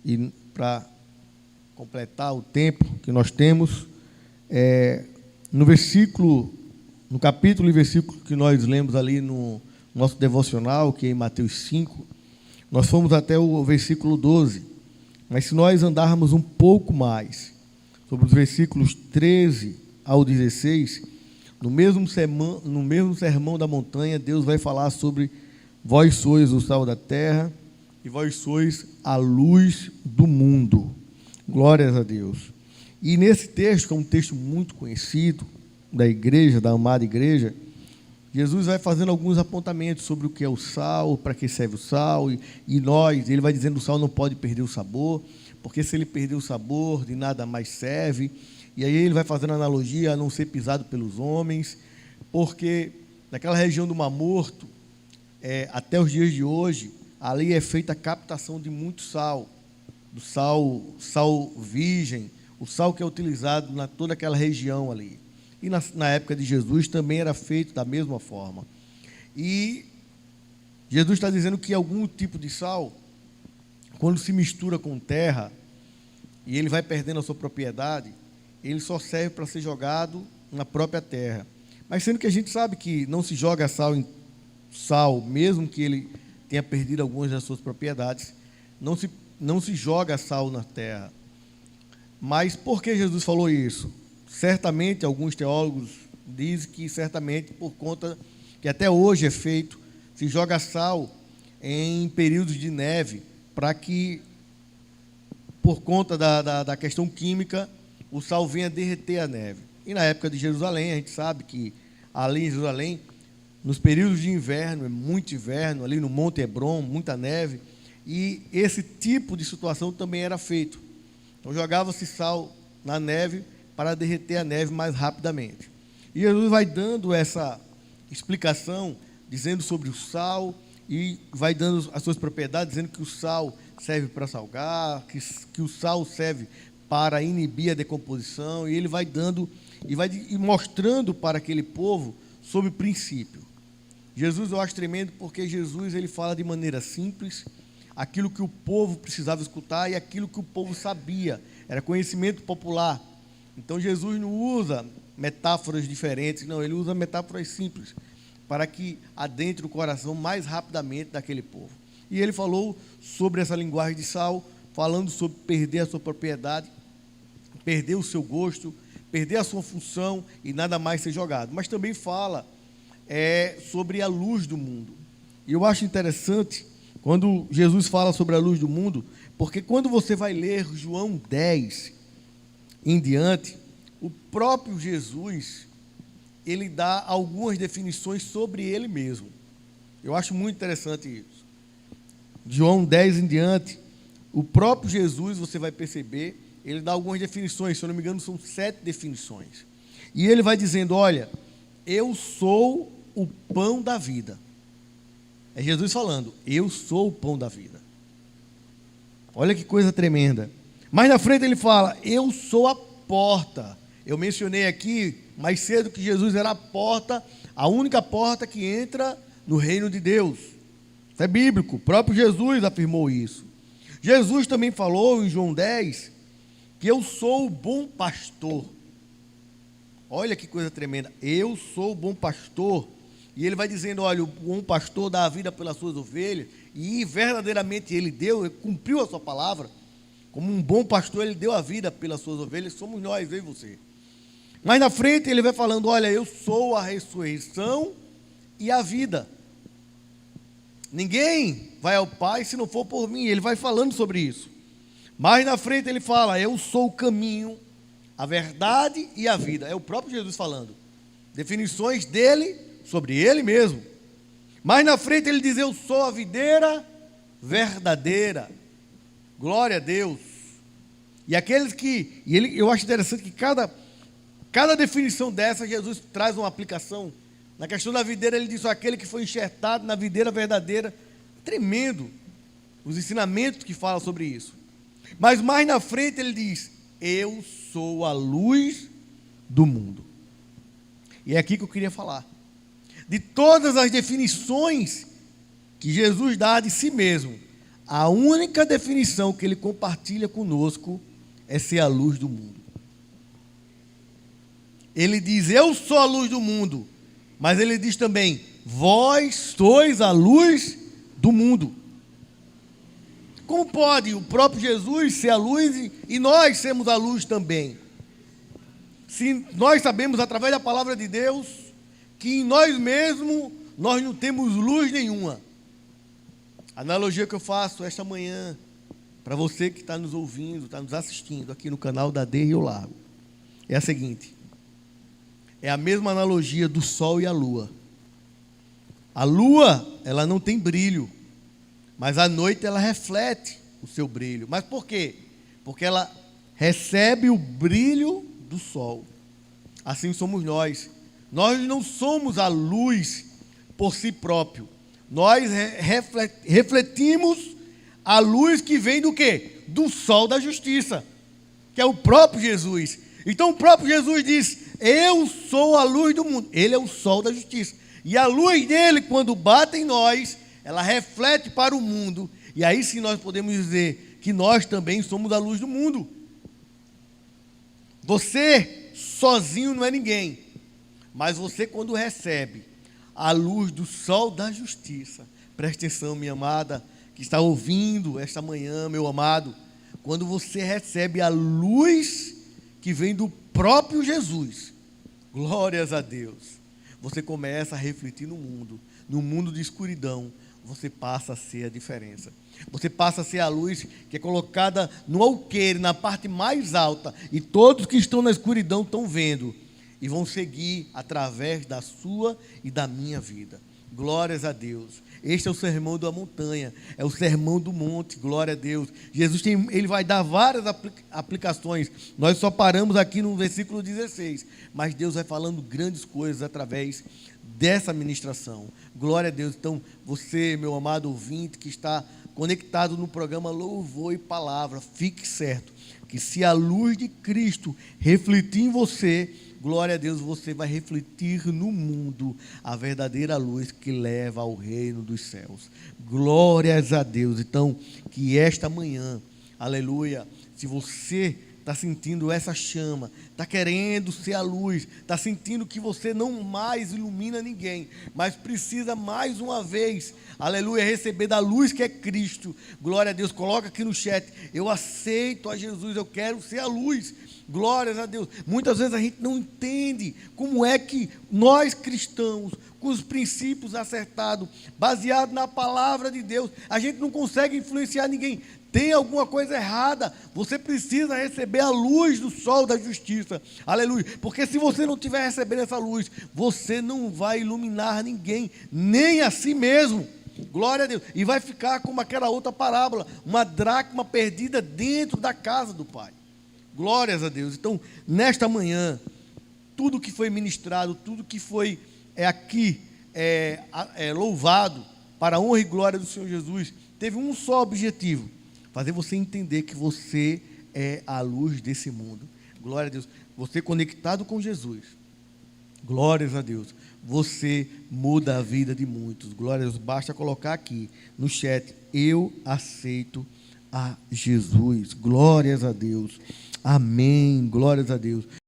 e para completar o tempo que nós temos, no capítulo e versículo que nós lemos ali no nosso devocional, que é em Mateus 5, nós fomos até o versículo 12, mas se nós andarmos um pouco mais, sobre os versículos 13 ao 16, no mesmo sermão da montanha, Deus vai falar sobre vós sois o sal da terra e vós sois a luz do mundo. Glórias a Deus. E nesse texto, que é um texto muito conhecido da igreja, da amada igreja, Jesus vai fazendo alguns apontamentos sobre o que é o sal, para que serve o sal, e ele vai dizendo que o sal não pode perder o sabor, porque se ele perder o sabor, de nada mais serve. E aí ele vai fazendo analogia a não ser pisado pelos homens, porque naquela região do Mar Morto, até os dias de hoje, ali é feita a captação de muito sal, do sal virgem, o sal que é utilizado na toda aquela região ali. E na época de Jesus também era feito da mesma forma. E Jesus está dizendo que algum tipo de sal, quando se mistura com terra, e ele vai perdendo a sua propriedade, ele só serve para ser jogado na própria terra. Mas sendo que a gente sabe que não se joga sal em sal, mesmo que ele tenha perdido algumas das suas propriedades, não se joga sal na terra. Mas por que Jesus falou isso? Certamente, alguns teólogos dizem que certamente por conta que até hoje é feito, se joga sal em períodos de neve, para que, por conta da questão química, o sal venha derreter a neve. E na época de Jerusalém, a gente sabe que ali em Jerusalém, nos períodos de inverno, é muito inverno, ali no Monte Hebron, muita neve, e esse tipo de situação também era feito. Então jogava-se sal na neve para derreter a neve mais rapidamente. E Jesus vai dando essa explicação, dizendo sobre o sal, e vai dando as suas propriedades, dizendo que o sal serve para salgar, que o sal serve para inibir a decomposição, e ele vai dando e vai mostrando para aquele povo sobre o princípio. Jesus eu acho tremendo, porque Jesus ele fala de maneira simples, aquilo que o povo precisava escutar e aquilo que o povo sabia, era conhecimento popular. Então Jesus não usa metáforas diferentes, não, ele usa metáforas simples, para que adentre o coração mais rapidamente daquele povo. E ele falou sobre essa linguagem de sal, falando sobre perder a sua propriedade, perder o seu gosto, perder a sua função e nada mais ser jogado. Mas também fala sobre a luz do mundo. E eu acho interessante quando Jesus fala sobre a luz do mundo, porque quando você vai ler João 10 em diante, o próprio Jesus, ele dá algumas definições sobre ele mesmo. Eu acho muito interessante isso. João 10 em diante, o próprio Jesus, você vai perceber, ele dá algumas definições, se eu não me engano, são 7 definições. E ele vai dizendo, olha, eu sou o pão da vida. É Jesus falando, eu sou o pão da vida. Olha que coisa tremenda. Mais na frente ele fala, eu sou a porta. Eu mencionei aqui mais cedo que Jesus era a porta, a única porta que entra no reino de Deus. Isso é bíblico, o próprio Jesus afirmou isso. Jesus também falou em João 10, que eu sou o bom pastor. Olha que coisa tremenda, eu sou o bom pastor. E ele vai dizendo, olha, o bom pastor dá a vida pelas suas ovelhas, e verdadeiramente ele cumpriu a sua palavra. Como um bom pastor, ele deu a vida pelas suas ovelhas, somos nós, eu e você. Mas na frente ele vai falando, olha, eu sou a ressurreição e a vida. Ninguém vai ao Pai se não for por mim. Ele vai falando sobre isso. Mais na frente ele fala, eu sou o caminho, a verdade e a vida. É o próprio Jesus falando. Definições dele sobre ele mesmo. Mais na frente ele diz, eu sou a videira verdadeira. Glória a Deus. E aqueles que... eu acho interessante que cada definição dessa, Jesus traz uma aplicação. Na questão da videira, ele diz, aquele que foi enxertado na videira verdadeira. Tremendo os ensinamentos que falam sobre isso. Mas mais na frente ele diz, eu sou a luz do mundo. E é aqui que eu queria falar. De todas as definições que Jesus dá de si mesmo, a única definição que ele compartilha conosco é ser a luz do mundo. Ele diz, eu sou a luz do mundo, mas ele diz também, vós sois a luz do mundo. Como pode o próprio Jesus ser a luz e nós sermos a luz também? Se nós sabemos, através da palavra de Deus, que em nós mesmos nós não temos luz nenhuma. A analogia que eu faço esta manhã, para você que está nos ouvindo, está nos assistindo aqui no canal da D Rio Largo, é a seguinte: é a mesma analogia do sol e a lua. A lua, ela não tem brilho, mas à noite ela reflete o seu brilho. Mas por quê? Porque ela recebe o brilho do sol. Assim somos nós. Nós não somos a luz por si próprio. Nós refletimos a luz que vem do quê? Do sol da justiça, que é o próprio Jesus. Então o próprio Jesus diz, eu sou a luz do mundo. Ele é o sol da justiça. E a luz dele, quando bate em nós, ela reflete para o mundo. E aí sim nós podemos dizer que nós também somos a luz do mundo. Você sozinho não é ninguém. Mas você, quando recebe a luz do sol da justiça, preste atenção, minha amada, que está ouvindo esta manhã, meu amado, quando você recebe a luz que vem do próprio Jesus, glórias a Deus, você começa a refletir no mundo de escuridão, você passa a ser a diferença. Você passa a ser a luz que é colocada no alqueire, na parte mais alta, e todos que estão na escuridão estão vendo, e vão seguir através da sua e da minha vida. Glórias a Deus. Este é o sermão da montanha, é o sermão do monte, glória a Deus. Jesus ele vai dar várias aplicações. Nós só paramos aqui no versículo 16, mas Deus vai falando grandes coisas através dessa ministração. Glória a Deus. Então, você, meu amado ouvinte, que está conectado no programa Louvor e Palavra, fique certo que se a luz de Cristo refletir em você, glória a Deus, você vai refletir no mundo a verdadeira luz que leva ao reino dos céus. Glórias a Deus. Então, que esta manhã, aleluia, se você está sentindo essa chama, está querendo ser a luz, está sentindo que você não mais ilumina ninguém, mas precisa mais uma vez, aleluia, receber da luz que é Cristo. Glória a Deus. Coloca aqui no chat, eu aceito a Jesus, eu quero ser a luz. Glórias a Deus. Muitas vezes a gente não entende como é que nós cristãos, com os princípios acertados, baseados na palavra de Deus, a gente não consegue influenciar ninguém. Tem alguma coisa errada, você precisa receber a luz do sol da justiça, aleluia, porque se você não estiver recebendo essa luz, você não vai iluminar ninguém, nem a si mesmo, glória a Deus, e vai ficar como aquela outra parábola, uma dracma perdida dentro da casa do Pai, glórias a Deus. Então, nesta manhã, tudo que foi ministrado, tudo que foi aqui louvado, para a honra e glória do Senhor Jesus, teve um só objetivo: fazer você entender que você é a luz desse mundo. Glória a Deus. Você conectado com Jesus, glórias a Deus, você muda a vida de muitos. Glória a Deus. Basta colocar aqui no chat, eu aceito a Jesus. Glórias a Deus. Amém. Glórias a Deus.